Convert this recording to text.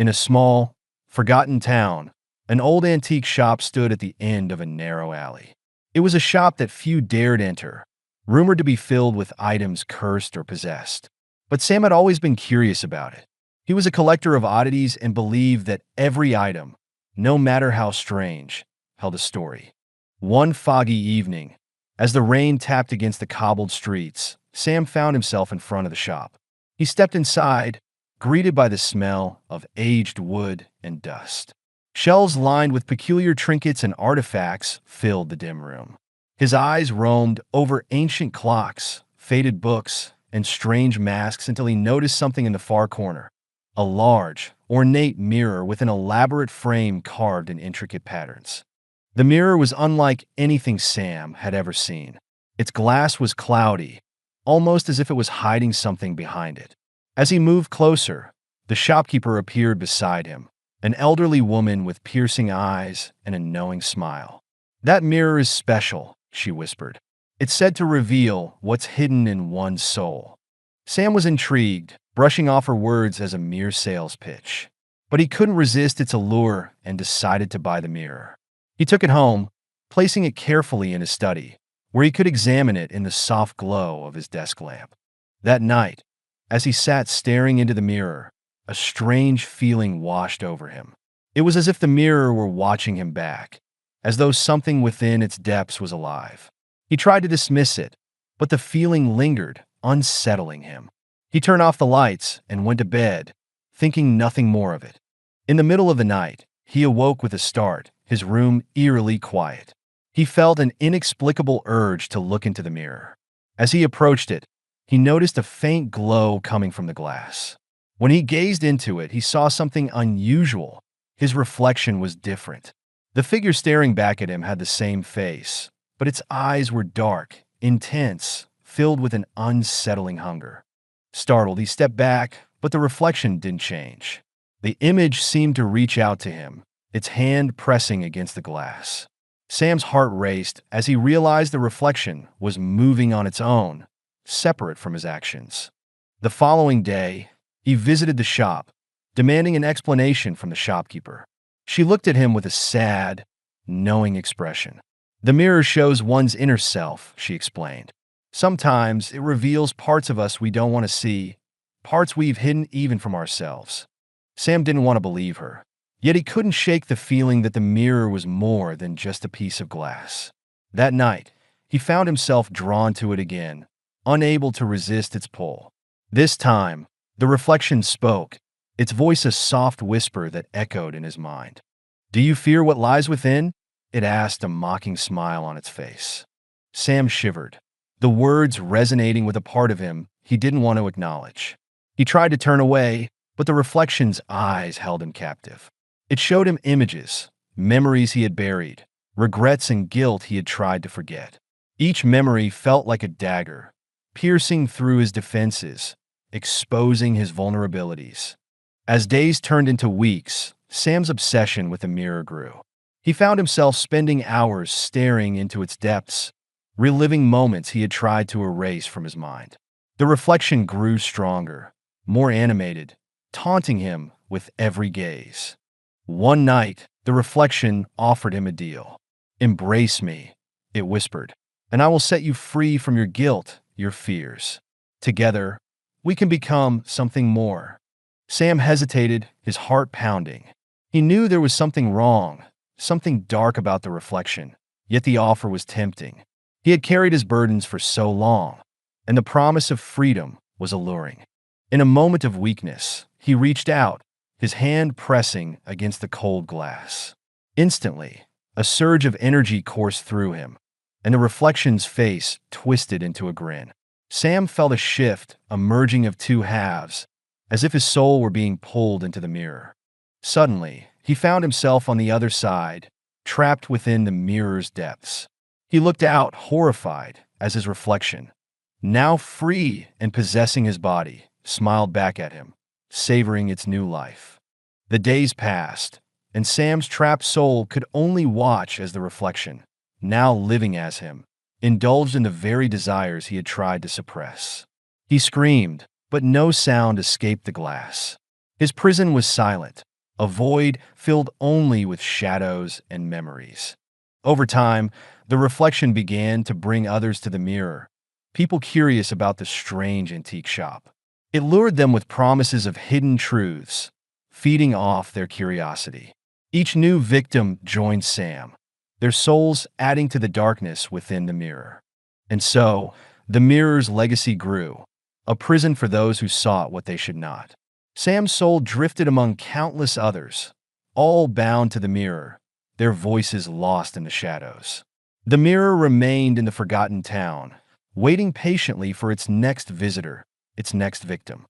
In a small, forgotten town, an old antique shop stood at the end of a narrow alley. It was a shop that few dared enter, rumored to be filled with items cursed or possessed. But Sam had always been curious about it. He was a collector of oddities and believed that every item, no matter how strange, held a story. One foggy evening, as the rain tapped against the cobbled streets, Sam found himself in front of the shop. He stepped inside, greeted by the smell of aged wood and dust. Shelves lined with peculiar trinkets and artifacts filled the dim room. His eyes roamed over ancient clocks, faded books, and strange masks until he noticed something in the far corner. A large, ornate mirror with an elaborate frame carved in intricate patterns. The mirror was unlike anything Sam had ever seen. Its glass was cloudy, almost as if it was hiding something behind it. As he moved closer, the shopkeeper appeared beside him, an elderly woman with piercing eyes and a knowing smile. "That mirror is special," she whispered. "It's said to reveal what's hidden in one's soul." Sam was intrigued, brushing off her words as a mere sales pitch. But he couldn't resist its allure and decided to buy the mirror. He took it home, placing it carefully in his study, where he could examine it in the soft glow of his desk lamp. That night, as he sat staring into the mirror, a strange feeling washed over him. It was as if the mirror were watching him back, as though something within its depths was alive. He tried to dismiss it, but the feeling lingered, unsettling him. He turned off the lights and went to bed, thinking nothing more of it. In the middle of the night, he awoke with a start, his room eerily quiet. He felt an inexplicable urge to look into the mirror. As he approached it, he noticed a faint glow coming from the glass. When he gazed into it, he saw something unusual. His reflection was different. The figure staring back at him had the same face, but its eyes were dark, intense, filled with an unsettling hunger. Startled, he stepped back, but the reflection didn't change. The image seemed to reach out to him, its hand pressing against the glass. Sam's heart raced as he realized the reflection was moving on its own, separate from his actions. The following day, he visited the shop, demanding an explanation from the shopkeeper. She looked at him with a sad, knowing expression. "The mirror shows one's inner self," she explained. "Sometimes it reveals parts of us we don't want to see, parts we've hidden even from ourselves." Sam didn't want to believe her, yet he couldn't shake the feeling that the mirror was more than just a piece of glass. That night, he found himself drawn to it again, unable to resist its pull. This time, the reflection spoke, its voice a soft whisper that echoed in his mind. "Do you fear what lies within?" it asked, a mocking smile on its face. Sam shivered, the words resonating with a part of him he didn't want to acknowledge. He tried to turn away, but the reflection's eyes held him captive. It showed him images, memories he had buried, regrets and guilt he had tried to forget. Each memory felt like a dagger, piercing through his defenses, exposing his vulnerabilities. As days turned into weeks, Sam's obsession with the mirror grew. He found himself spending hours staring into its depths, reliving moments he had tried to erase from his mind. The reflection grew stronger, more animated, taunting him with every gaze. One night, the reflection offered him a deal. "Embrace me," it whispered, "and I will set you free from your guilt, your fears. Together, we can become something more." Sam hesitated, his heart pounding. He knew there was something wrong, something dark about the reflection, yet the offer was tempting. He had carried his burdens for so long, and the promise of freedom was alluring. In a moment of weakness, he reached out, his hand pressing against the cold glass. Instantly, a surge of energy coursed through him, and the reflection's face twisted into a grin. Sam felt a shift, a merging of two halves, as if his soul were being pulled into the mirror. Suddenly, he found himself on the other side, trapped within the mirror's depths. He looked out, horrified, as his reflection, now free and possessing his body, smiled back at him, savoring its new life. The days passed, and Sam's trapped soul could only watch as the reflection, now living as him, indulged in the very desires he had tried to suppress. He screamed, but no sound escaped the glass. His prison was silent, a void filled only with shadows and memories. Over time, the reflection began to bring others to the mirror, people curious about the strange antique shop. It lured them with promises of hidden truths, feeding off their curiosity. Each new victim joined Sam, their souls adding to the darkness within the mirror. And so, the mirror's legacy grew, a prison for those who sought what they should not. Sam's soul drifted among countless others, all bound to the mirror, their voices lost in the shadows. The mirror remained in the forgotten town, waiting patiently for its next visitor, its next victim.